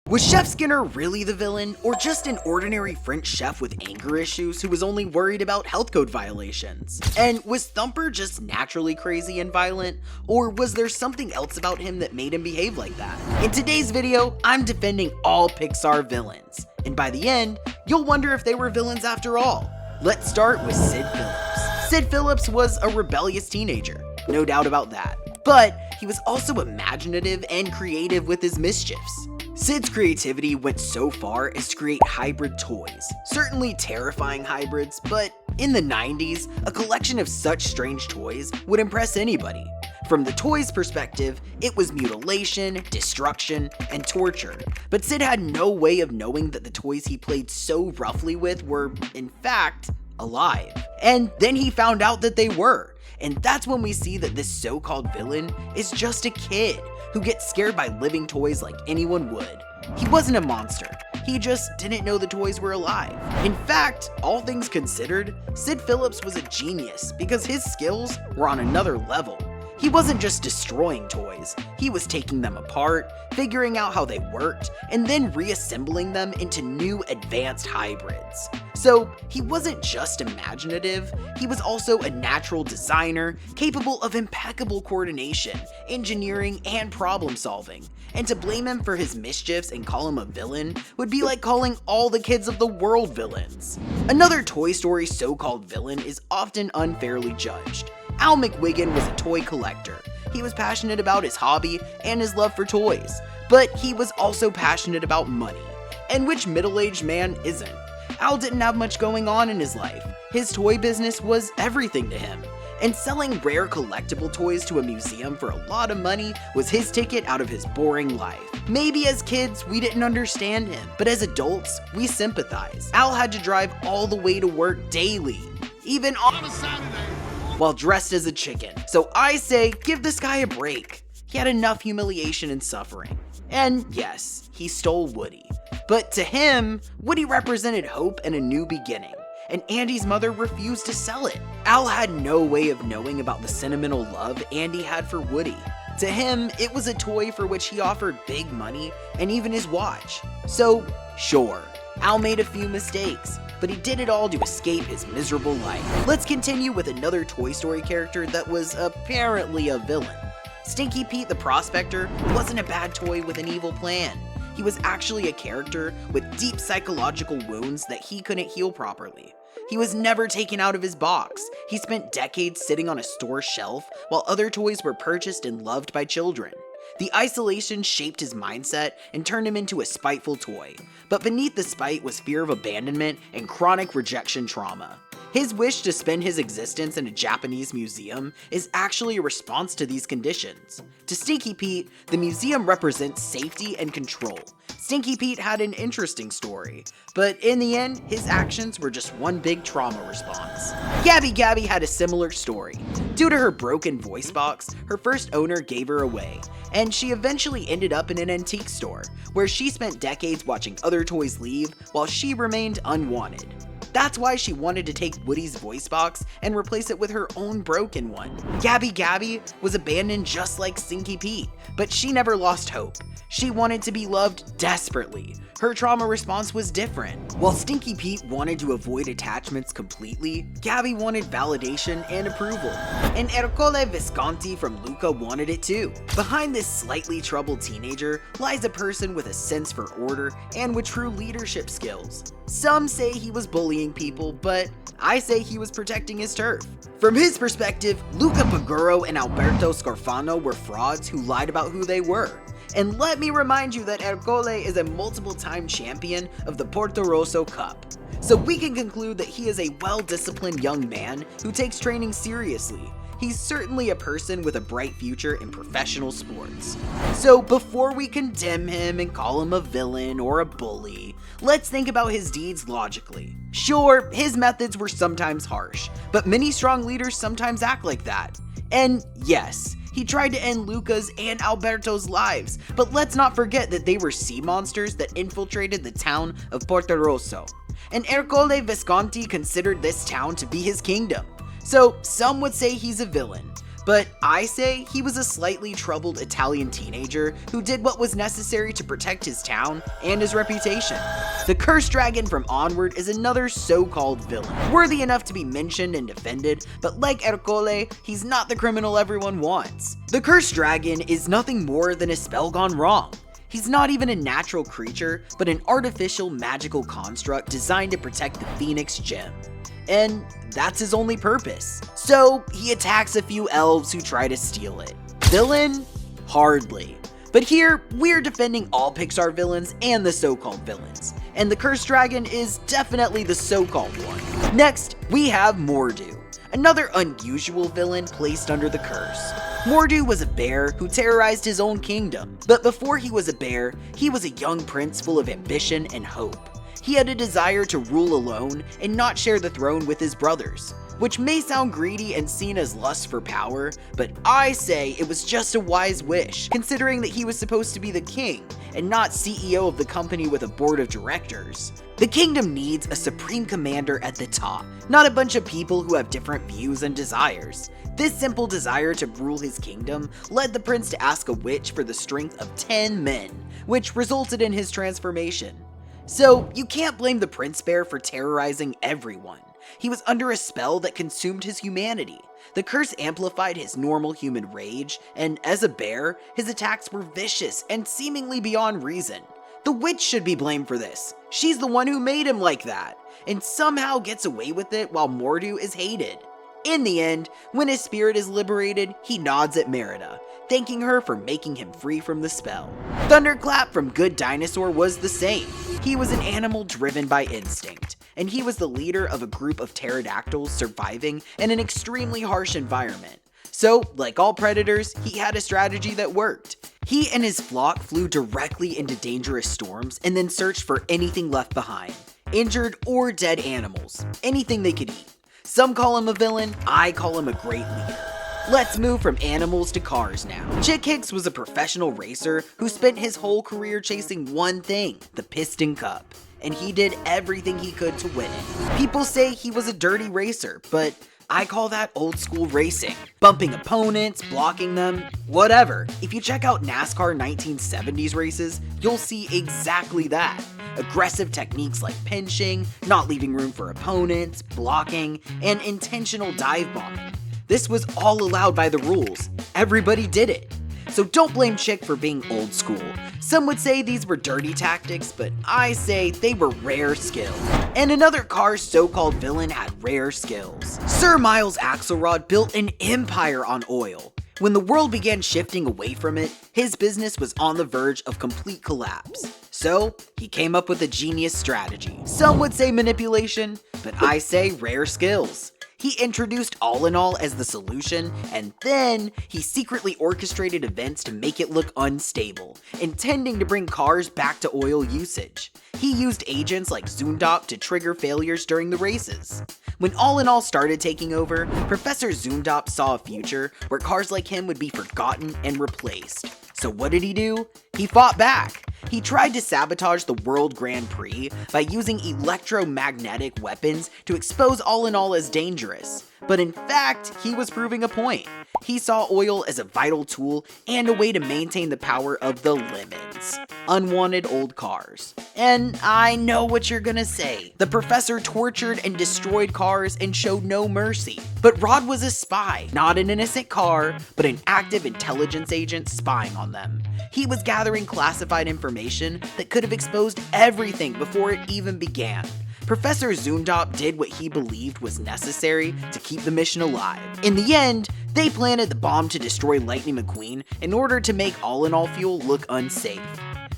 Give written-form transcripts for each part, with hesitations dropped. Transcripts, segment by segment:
Was Chef Skinner really the villain, or just an ordinary French chef with anger issues who was only worried about health code violations? And was Thumper just naturally crazy and violent, or was there something else about him that made him behave like that? In today's video, I'm defending all Pixar villains, and by the end, you'll wonder if they were villains after all. Let's start with Sid Phillips. Sid Phillips was a rebellious teenager, no doubt about that, but he was also imaginative and creative with his mischiefs. Sid's creativity went so far as to create hybrid toys, certainly terrifying hybrids, but in the 90s, a collection of such strange toys would impress anybody. From the toys' perspective, it was mutilation, destruction, and torture, but Sid had no way of knowing that the toys he played so roughly with were, in fact, alive. And then he found out that they were, and that's when we see that this so-called villain is just a kid who gets scared by living toys like anyone would. He wasn't a monster, he just didn't know the toys were alive. In fact, all things considered, Sid Phillips was a genius because his skills were on another level. He wasn't just destroying toys, he was taking them apart, figuring out how they worked, and then reassembling them into new advanced hybrids. So he wasn't just imaginative, he was also a natural designer, capable of impeccable coordination, engineering, and problem solving. And to blame him for his mischiefs and call him a villain would be like calling all the kids of the world villains. Another Toy Story so-called villain is often unfairly judged. Al McWiggin was a toy collector. He was passionate about his hobby and his love for toys, but he was also passionate about money. And which middle-aged man isn't? Al didn't have much going on in his life. His toy business was everything to him. And selling rare collectible toys to a museum for a lot of money was his ticket out of his boring life. Maybe as kids, we didn't understand him, but as adults, we sympathize. Al had to drive all the way to work daily, even on a Saturday, while dressed as a chicken. So I say, give this guy a break. He had enough humiliation and suffering. And yes, he stole Woody. But to him, Woody represented hope and a new beginning, and Andy's mother refused to sell it. Al had no way of knowing about the sentimental love Andy had for Woody. To him, it was a toy for which he offered big money and even his watch. So, sure, Al made a few mistakes, but he did it all to escape his miserable life. Let's continue with another Toy Story character that was apparently a villain. Stinky Pete the Prospector wasn't a bad toy with an evil plan. He was actually a character with deep psychological wounds that he couldn't heal properly. He was never taken out of his box. He spent decades sitting on a store shelf while other toys were purchased and loved by children. The isolation shaped his mindset and turned him into a spiteful toy, but beneath the spite was fear of abandonment and chronic rejection trauma. His wish to spend his existence in a Japanese museum is actually a response to these conditions. To Stinky Pete, the museum represents safety and control. Stinky Pete had an interesting story, but in the end, his actions were just one big trauma response. Gabby Gabby had a similar story. Due to her broken voice box, her first owner gave her away, and she eventually ended up in an antique store, where she spent decades watching other toys leave while she remained unwanted. That's why she wanted to take Woody's voice box and replace it with her own broken one. Gabby Gabby was abandoned just like Stinky Pete, but she never lost hope. She wanted to be loved desperately. Her trauma response was different. While Stinky Pete wanted to avoid attachments completely, Gabby wanted validation and approval. And Ercole Visconti from Luca wanted it too. Behind this slightly troubled teenager lies a person with a sense for order and with true leadership skills. Some say he was bullying people, but I say he was protecting his turf. From his perspective, Luca Paguro and Alberto Scarfano were frauds who lied about who they were. And let me remind you that Ercole is a multiple-time champion of the Porto Rosso Cup. So we can conclude that he is a well-disciplined young man who takes training seriously. He's certainly a person with a bright future in professional sports. So before we condemn him and call him a villain or a bully, let's think about his deeds logically. Sure, his methods were sometimes harsh, but many strong leaders sometimes act like that. And yes, he tried to end Luca's and Alberto's lives, but let's not forget that they were sea monsters that infiltrated the town of Porto Rosso. And Ercole Visconti considered this town to be his kingdom. So some would say he's a villain, but I say he was a slightly troubled Italian teenager who did what was necessary to protect his town and his reputation. The Cursed Dragon from Onward is another so-called villain, worthy enough to be mentioned and defended, but like Ercole, he's not the criminal everyone wants. The Cursed Dragon is nothing more than a spell gone wrong. He's not even a natural creature, but an artificial magical construct designed to protect the Phoenix Gem. And that's his only purpose. So he attacks a few elves who try to steal it. Villain? Hardly. But here, we're defending all Pixar villains and the so-called villains. And the Cursed Dragon is definitely the so-called one. Next, we have Mordu, another unusual villain placed under the curse. Mordu was a bear who terrorized his own kingdom, but before he was a bear, he was a young prince full of ambition and hope. He had a desire to rule alone and not share the throne with his brothers, which may sound greedy and seen as lust for power, but I say it was just a wise wish, considering that he was supposed to be the king and not CEO of the company with a board of directors. The kingdom needs a supreme commander at the top, not a bunch of people who have different views and desires. This simple desire to rule his kingdom led the prince to ask a witch for the strength of 10 men, which resulted in his transformation. So you can't blame the Prince Bear for terrorizing everyone. He was under a spell that consumed his humanity. The curse amplified his normal human rage, and as a bear, his attacks were vicious and seemingly beyond reason. The witch should be blamed for this. She's the one who made him like that, and somehow gets away with it while Mordu is hated. In the end, when his spirit is liberated, he nods at Merida, thanking her for making him free from the spell. Thunderclap from Good Dinosaur was the same. He was an animal driven by instinct, and he was the leader of a group of pterodactyls surviving in an extremely harsh environment. So, like all predators, he had a strategy that worked. He and his flock flew directly into dangerous storms and then searched for anything left behind, injured or dead animals, anything they could eat. Some call him a villain, I call him a great leader. Let's move from animals to cars now. Chick Hicks was a professional racer who spent his whole career chasing one thing, the Piston Cup, and he did everything he could to win it. People say he was a dirty racer, but I call that old school racing. Bumping opponents, blocking them, whatever. If you check out NASCAR 1970s races, you'll see exactly that. Aggressive techniques like pinching, not leaving room for opponents, blocking, and intentional dive bombing. This was all allowed by the rules. Everybody did it. So don't blame Chick for being old school. Some would say these were dirty tactics, but I say they were rare skills. And another car's so-called villain had rare skills. Sir Miles Axelrod built an empire on oil. When the world began shifting away from it, his business was on the verge of complete collapse. So, he came up with a genius strategy. Some would say manipulation, but I say rare skills. He introduced All in All as the solution, and then he secretly orchestrated events to make it look unstable, intending to bring cars back to oil usage. He used agents like Zundop to trigger failures during the races. When All in All started taking over, Professor Zundop saw a future where cars like him would be forgotten and replaced. So what did he do? He fought back. He tried to sabotage the World Grand Prix by using electromagnetic weapons to expose All in All as dangerous. But in fact, he was proving a point. He saw oil as a vital tool and a way to maintain the power of the lemons, unwanted old cars. And I know what you're gonna say. The professor tortured and destroyed cars and showed no mercy. But Rod was a spy, not an innocent car, but an active intelligence agent spying on them. He was gathering classified information that could have exposed everything before it even began. Professor Zundop did what he believed was necessary to keep the mission alive. In the end, they planted the bomb to destroy Lightning McQueen in order to make All in All fuel look unsafe.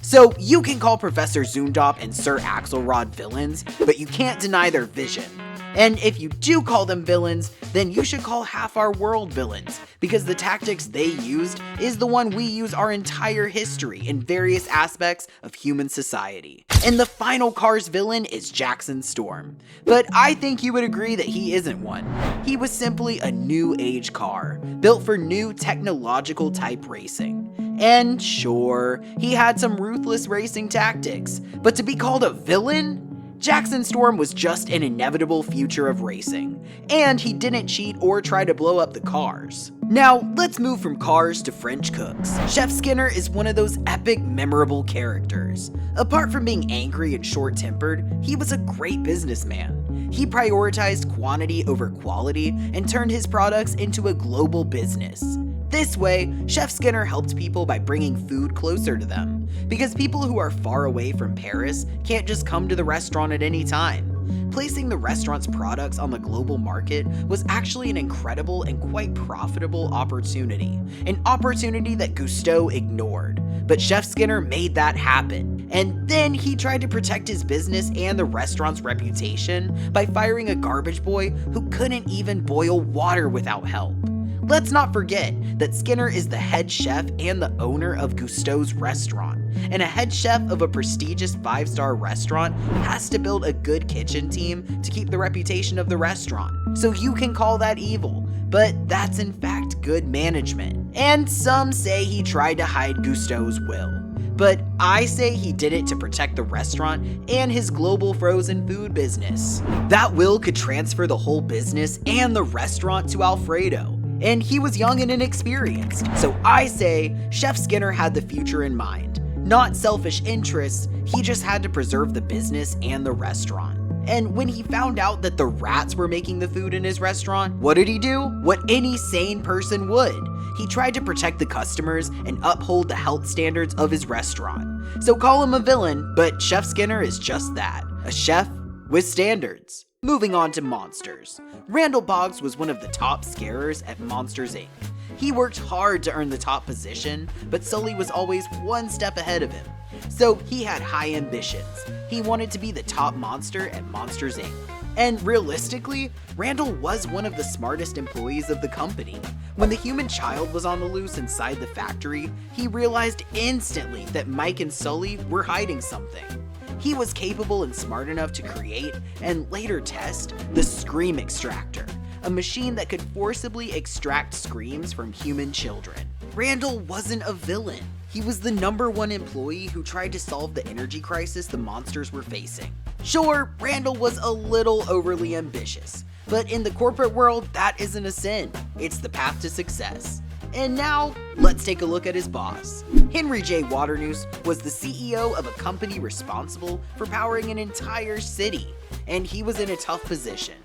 So you can call Professor Zundop and Sir Axelrod villains, but you can't deny their vision. And if you do call them villains, then you should call half our world villains, because the tactics they used is the one we use our entire history in various aspects of human society. And the final Cars villain is Jackson Storm. But I think you would agree that he isn't one. He was simply a new age car, built for new technological type racing. And sure, he had some ruthless racing tactics, but to be called a villain? Jackson Storm was just an inevitable future of racing, and he didn't cheat or try to blow up the cars. Now, let's move from cars to French cooks. Chef Skinner is one of those epic, memorable characters. Apart from being angry and short-tempered, he was a great businessman. He prioritized quantity over quality and turned his products into a global business. This way, Chef Skinner helped people by bringing food closer to them, because people who are far away from Paris can't just come to the restaurant at any time. Placing the restaurant's products on the global market was actually an incredible and quite profitable opportunity, an opportunity that Gusteau ignored. But Chef Skinner made that happen, and then he tried to protect his business and the restaurant's reputation by firing a garbage boy who couldn't even boil water without help. Let's not forget that Skinner is the head chef and the owner of Gusteau's restaurant, and a head chef of a prestigious 5-star restaurant has to build a good kitchen team to keep the reputation of the restaurant. So you can call that evil, but that's in fact good management. And some say he tried to hide Gusteau's will, but I say he did it to protect the restaurant and his global frozen food business. That will could transfer the whole business and the restaurant to Alfredo, and he was young and inexperienced. So I say Chef Skinner had the future in mind. Not selfish interests, he just had to preserve the business and the restaurant. And when he found out that the rats were making the food in his restaurant, what did he do? What any sane person would. He tried to protect the customers and uphold the health standards of his restaurant. So call him a villain, but Chef Skinner is just that, a chef with standards. Moving on to monsters. Randall Boggs was one of the top scarers at Monsters Inc. He worked hard to earn the top position, but Sully was always one step ahead of him. So he had high ambitions. He wanted to be the top monster at Monsters Inc. And realistically, Randall was one of the smartest employees of the company. When the human child was on the loose inside the factory, he realized instantly that Mike and Sully were hiding something. He was capable and smart enough to create, and later test, the Scream Extractor, a machine that could forcibly extract screams from human children. Randall wasn't a villain. He was the #1 employee who tried to solve the energy crisis the monsters were facing. Sure, Randall was a little overly ambitious, but in the corporate world, that isn't a sin. It's the path to success. And now, let's take a look at his boss. Henry J. Waternoose was the CEO of a company responsible for powering an entire city, and he was in a tough position.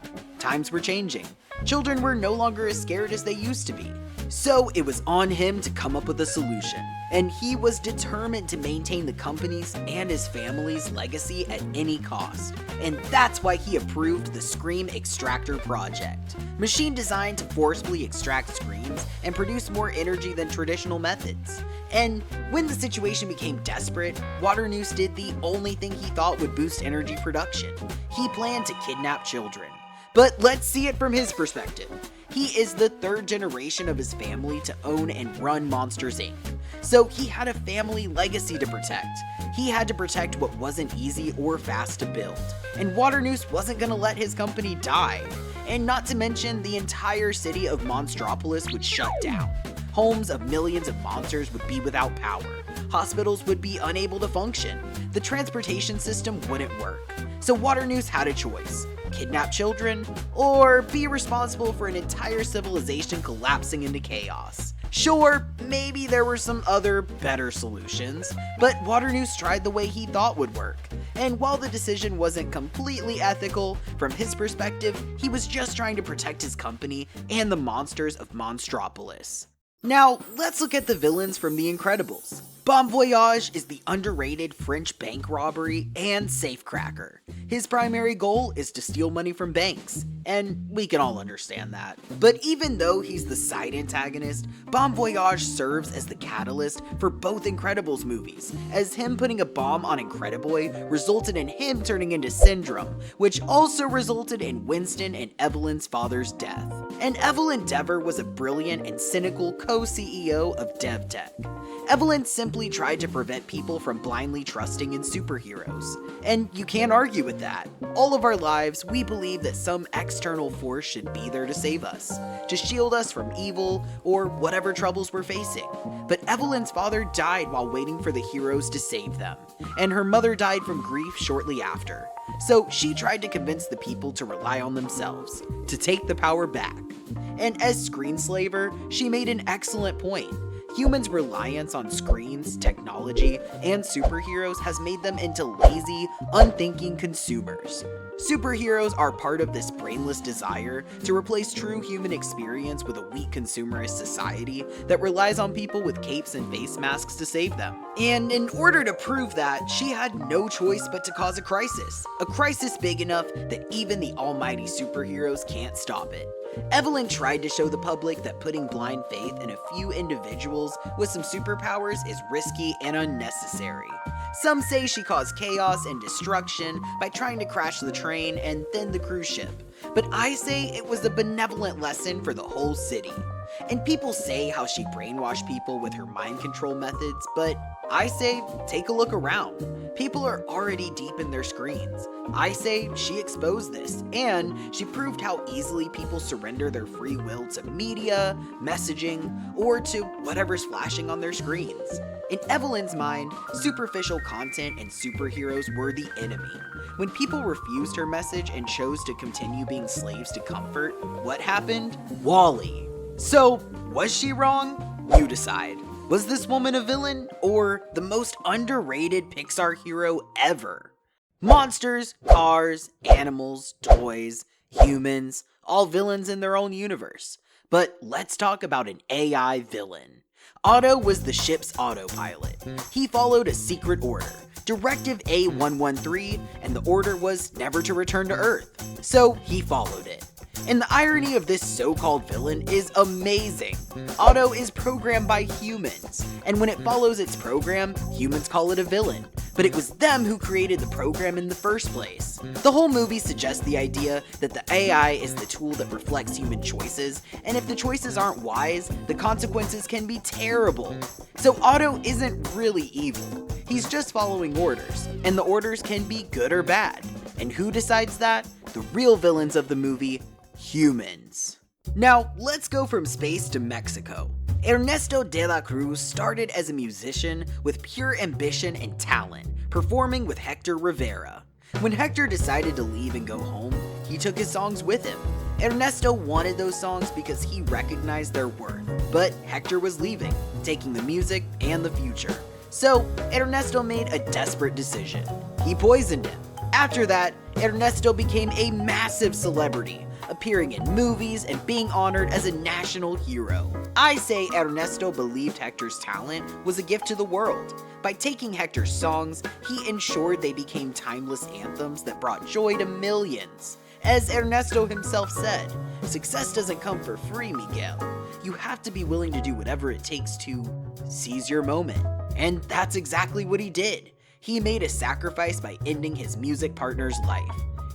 Times were changing. Children were no longer as scared as they used to be. So it was on him to come up with a solution, and he was determined to maintain the company's and his family's legacy at any cost. And that's why he approved the Scream Extractor project, machine designed to forcibly extract screams and produce more energy than traditional methods. And when the situation became desperate, Waternoose did the only thing he thought would boost energy production. He planned to kidnap children. But let's see it from his perspective. He is the 3rd generation of his family to own and run Monsters Inc. So he had a family legacy to protect. He had to protect what wasn't easy or fast to build. And Waternoose wasn't gonna let his company die. And not to mention, the entire city of Monstropolis would shut down. Homes of millions of monsters would be without power. Hospitals would be unable to function. The transportation system wouldn't work. So Waternoose had a choice: kidnap children, or be responsible for an entire civilization collapsing into chaos. Sure, maybe there were some other, better solutions, but Waternoose tried the way he thought would work. And while the decision wasn't completely ethical, from his perspective, he was just trying to protect his company and the monsters of Monstropolis. Now, let's look at the villains from The Incredibles. Bon Voyage is the underrated French bank robbery and safecracker. His primary goal is to steal money from banks, and we can all understand that. But even though he's the side antagonist, Bon Voyage serves as the catalyst for both Incredibles movies, as him putting a bomb on Incrediboy resulted in him turning into Syndrome, which also resulted in Winston and Evelyn's father's death. And Evelyn Dever was a brilliant and cynical co-CEO of DevTech. Evelyn simply tried to prevent people from blindly trusting in superheroes. And you can't argue with that. All of our lives, we believe that some external force should be there to save us, to shield us from evil or whatever troubles we're facing. But Evelyn's father died while waiting for the heroes to save them, and her mother died from grief shortly after. So she tried to convince the people to rely on themselves, to take the power back. And as screenslaver, she made an excellent point. Humans' reliance on screens, technology, and superheroes has made them into lazy, unthinking consumers. Superheroes are part of this brainless desire to replace true human experience with a weak consumerist society that relies on people with capes and face masks to save them. And in order to prove that, she had no choice but to cause a crisis big enough that even the almighty superheroes can't stop it. Evelyn tried to show the public that putting blind faith in a few individuals with some superpowers is risky and unnecessary. Some say she caused chaos and destruction by trying to crash the train and then the cruise ship, but I say it was a benevolent lesson for the whole city. And people say how she brainwashed people with her mind control methods, but I say take a look around. People are already deep in their screens. I say she exposed this, and she proved how easily people surrender their free will to media, messaging, or to whatever's flashing on their screens. In Evelyn's mind, superficial content and superheroes were the enemy. When people refused her message and chose to continue being slaves to comfort, what happened? WALL-E. So, was she wrong? You decide. Was this woman a villain, or the most underrated Pixar hero ever? Monsters, cars, animals, toys, humans, all villains in their own universe. But let's talk about an AI villain. Otto was the ship's autopilot. He followed a secret order, Directive A113, and the order was never to return to Earth. So he followed it. And the irony of this so-called villain is amazing. Otto is programmed by humans, and when it follows its program, humans call it a villain. But it was them who created the program in the first place. The whole movie suggests the idea that the AI is the tool that reflects human choices, and if the choices aren't wise, the consequences can be terrible. So Otto isn't really evil. He's just following orders, and the orders can be good or bad. And who decides that? The real villains of the movie, humans. Now, let's go from space to Mexico. Ernesto de la Cruz started as a musician with pure ambition and talent, performing with Hector Rivera. When Hector decided to leave and go home, he took his songs with him. Ernesto wanted those songs because he recognized their worth, but Hector was leaving, taking the music and the future. So, Ernesto made a desperate decision. He poisoned him. After that, Ernesto became a massive celebrity, appearing in movies and being honored as a national hero. I say Ernesto believed Hector's talent was a gift to the world. By taking Hector's songs, he ensured they became timeless anthems that brought joy to millions. As Ernesto himself said, success doesn't come for free, Miguel. You have to be willing to do whatever it takes to seize your moment. And that's exactly what he did. He made a sacrifice by ending his music partner's life.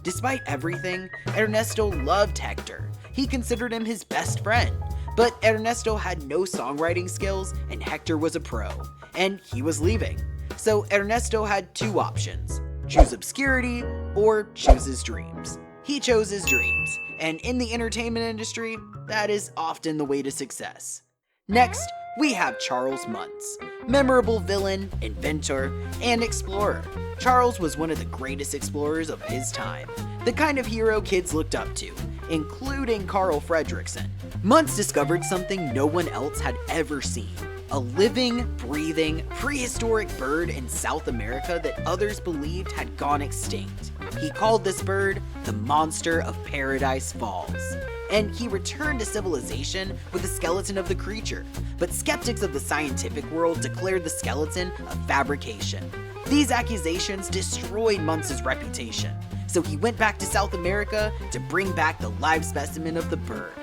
Despite everything, Ernesto loved Hector. He considered him his best friend. But Ernesto had no songwriting skills and Hector was a pro, and he was leaving. So Ernesto had two options: choose obscurity or choose his dreams. He chose his dreams, and in the entertainment industry, that is often the way to success. Next, we have Charles Muntz, memorable villain, inventor, and explorer. Charles was one of the greatest explorers of his time, the kind of hero kids looked up to, including Carl Fredricksen. Muntz discovered something no one else had ever seen: a living, breathing, prehistoric bird in South America that others believed had gone extinct. He called this bird the monster of Paradise Falls. And he returned to civilization with the skeleton of the creature, but skeptics of the scientific world declared the skeleton a fabrication. These accusations destroyed Muntz's reputation, so he went back to South America to bring back the live specimen of the bird.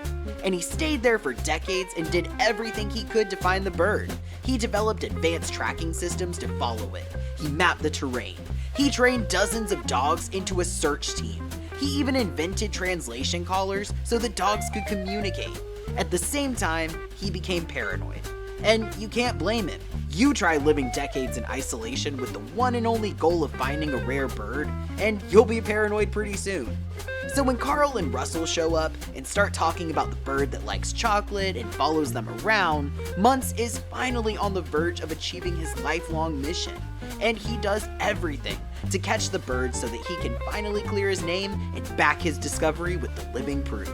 And he stayed there for decades and did everything he could to find the bird. He developed advanced tracking systems to follow it. He mapped the terrain. He trained dozens of dogs into a search team. He even invented translation collars so the dogs could communicate. At the same time, he became paranoid. And you can't blame him. You try living decades in isolation with the one and only goal of finding a rare bird, and you'll be paranoid pretty soon. So when Carl and Russell show up and start talking about the bird that likes chocolate and follows them around, Muntz is finally on the verge of achieving his lifelong mission. And he does everything to catch the bird so that he can finally clear his name and back his discovery with the living proof.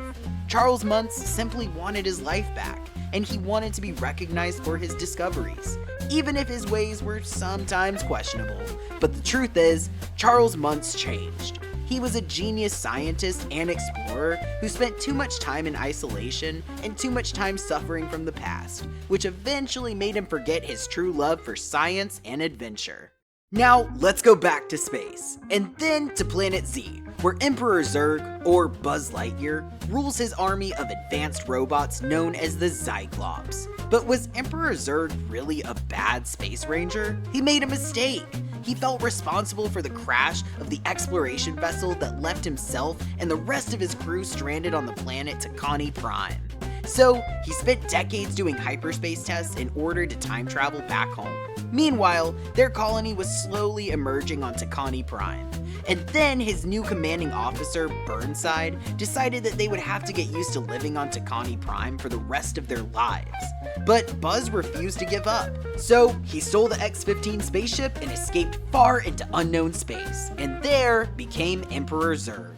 Charles Muntz simply wanted his life back, and he wanted to be recognized for his discoveries, even if his ways were sometimes questionable. But the truth is, Charles Muntz changed. He was a genius scientist and explorer who spent too much time in isolation and too much time suffering from the past, which eventually made him forget his true love for science and adventure. Now, let's go back to space, and then to Planet Z, where Emperor Zurg, or Buzz Lightyear, rules his army of advanced robots known as the Cyclops. But was Emperor Zurg really a bad space ranger? He made a mistake. He felt responsible for the crash of the exploration vessel that left himself and the rest of his crew stranded on the planet Takani Prime. So, he spent decades doing hyperspace tests in order to time travel back home. Meanwhile, their colony was slowly emerging on Takani Prime. And then his new commanding officer, Burnside, decided that they would have to get used to living on Takani Prime for the rest of their lives. But Buzz refused to give up. So, he stole the X-15 spaceship and escaped far into unknown space, and there became Emperor Zurg.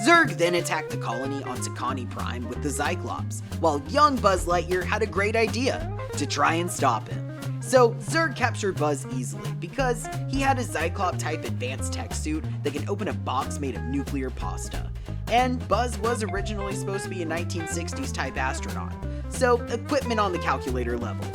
Zurg then attacked the colony on Takani Prime with the Cyclops, while young Buzz Lightyear had a great idea, to try and stop him. So, Zurg captured Buzz easily because he had a Cyclops-type advanced tech suit that can open a box made of nuclear pasta. And Buzz was originally supposed to be a 1960s-type astronaut, so equipment on the calculator level.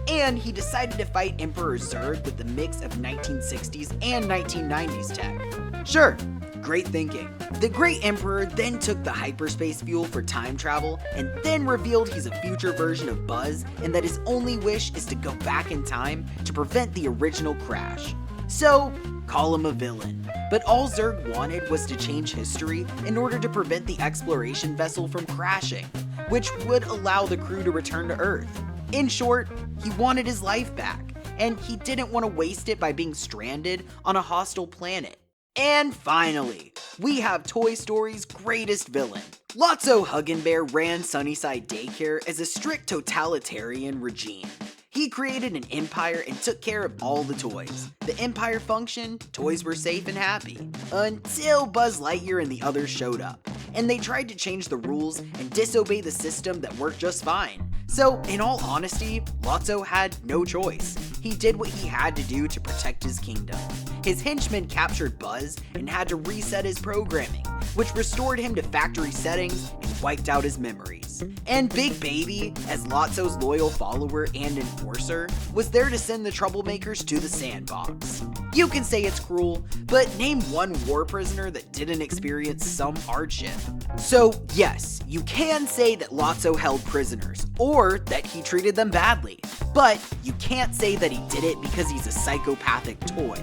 And he decided to fight Emperor Zurg with the mix of 1960s and 1990s tech. Sure, great thinking. The Great Emperor then took the hyperspace fuel for time travel and then revealed he's a future version of Buzz and that his only wish is to go back in time to prevent the original crash. So, call him a villain. But all Zurg wanted was to change history in order to prevent the exploration vessel from crashing, which would allow the crew to return to Earth. In short, he wanted his life back, and he didn't want to waste it by being stranded on a hostile planet. And finally, we have Toy Story's greatest villain. Lotso Huggenbear ran Sunnyside Daycare as a strict totalitarian regime. He created an empire and took care of all the toys. The empire functioned, toys were safe and happy, until Buzz Lightyear and the others showed up, and they tried to change the rules and disobey the system that worked just fine. So, in all honesty, Lotso had no choice. He did what he had to do to protect his kingdom. His henchmen captured Buzz and had to reset his programming, which restored him to factory settings and wiped out his memories. And Big Baby, as Lotso's loyal follower and enforcer, was there to send the troublemakers to the sandbox. You can say it's cruel, but name one war prisoner that didn't experience some hardship. So yes, you can say that Lotso held prisoners, or that he treated them badly, but you can't say that he did it because he's a psychopathic toy.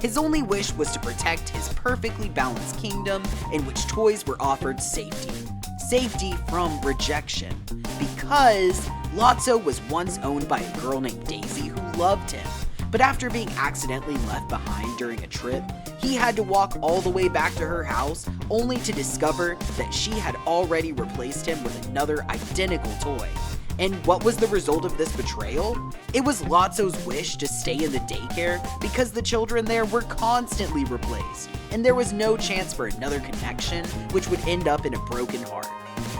His only wish was to protect his perfectly balanced kingdom in which toys were offered safety. Safety from rejection. Because Lotso was once owned by a girl named Daisy who loved him, but after being accidentally left behind during a trip, he had to walk all the way back to her house only to discover that she had already replaced him with another identical toy. And what was the result of this betrayal? It was Lotso's wish to stay in the daycare because the children there were constantly replaced, and there was no chance for another connection, which would end up in a broken heart.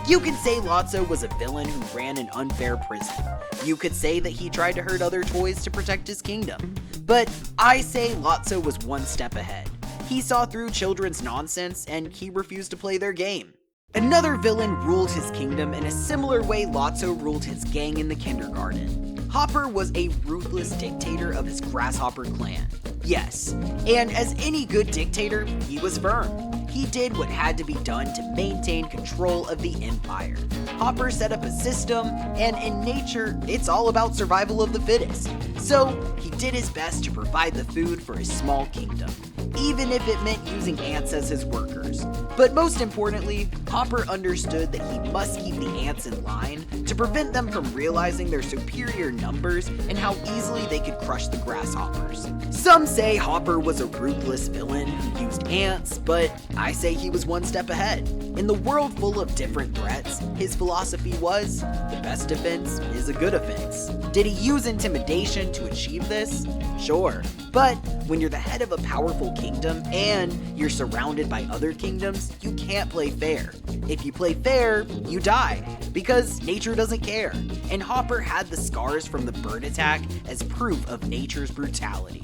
You can say Lotso was a villain who ran an unfair prison. You could say that he tried to hurt other toys to protect his kingdom. But I say Lotso was one step ahead. He saw through children's nonsense and he refused to play their game. Another villain ruled his kingdom in a similar way Lotso ruled his gang in the kindergarten. Hopper was a ruthless dictator of his grasshopper clan. Yes, and as any good dictator, he was firm. He did what had to be done to maintain control of the empire. Hopper set up a system, and in nature, it's all about survival of the fittest. So, he did his best to provide the food for his small kingdom, even if it meant using ants as his workers. But most importantly, Hopper understood that he must keep the ants in line to prevent them from realizing their superior numbers and how easily they could crush the grasshoppers. Some say Hopper was a ruthless villain who used ants, but I say he was one step ahead. In the world full of different threats, his philosophy was, the best defense is a good offense. Did he use intimidation to achieve this? Sure. But when you're the head of a powerful kingdom and you're surrounded by other kingdoms, you can't play fair. If you play fair, you die, because nature doesn't care. And Hopper had the scars from the bird attack as proof of nature's brutality.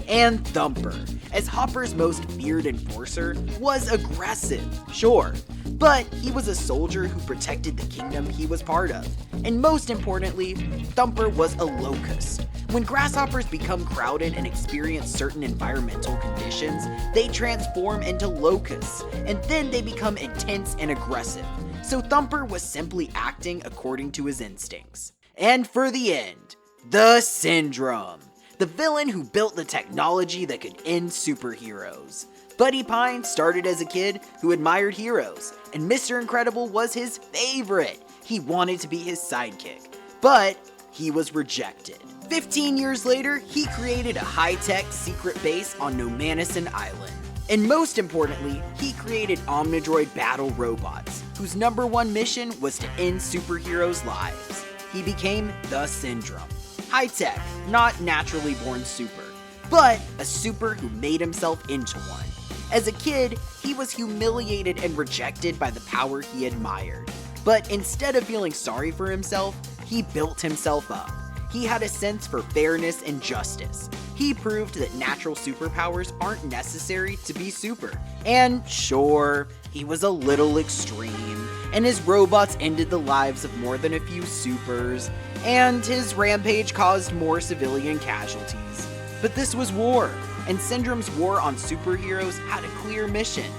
And Thumper, as Hopper's most feared enforcer, was aggressive, sure, but he was a soldier who protected the kingdom he was part of. And most importantly, Thumper was a locust. When grasshoppers become crowded and experience certain environmental conditions, they transform into locusts, and then they become intense and aggressive. So Thumper was simply acting according to his instincts. And for the end, the Syndrome, the villain who built the technology that could end superheroes. Buddy Pine started as a kid who admired heroes, and Mr. Incredible was his favorite. He wanted to be his sidekick, but he was rejected. 15 years later, he created a high-tech secret base on Nomanison Island. And most importantly, he created Omnidroid battle robots, whose #1 mission was to end superheroes' lives. He became the Syndrome. High-tech, not naturally born super, but a super who made himself into one. As a kid, he was humiliated and rejected by the power he admired. But instead of feeling sorry for himself, he built himself up. He had a sense for fairness and justice. He proved that natural superpowers aren't necessary to be super. And sure, he was a little extreme, and his robots ended the lives of more than a few supers, and his rampage caused more civilian casualties. But this was war, and Syndrome's war on superheroes had a clear mission.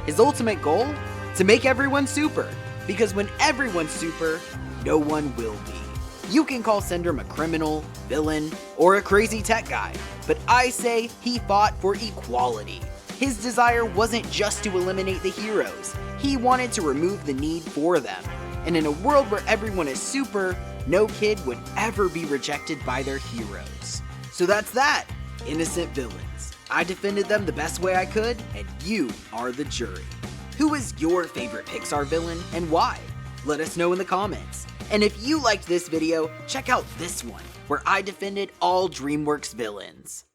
His ultimate goal? To make everyone super. Because when everyone's super, no one will be. You can call Syndrome a criminal, villain, or a crazy tech guy, but I say he fought for equality. His desire wasn't just to eliminate the heroes, he wanted to remove the need for them. And in a world where everyone is super, no kid would ever be rejected by their heroes. So that's that, innocent villains. I defended them the best way I could, and you are the jury. Who is your favorite Pixar villain and why? Let us know in the comments. And if you liked this video, check out this one, where I defended all DreamWorks villains.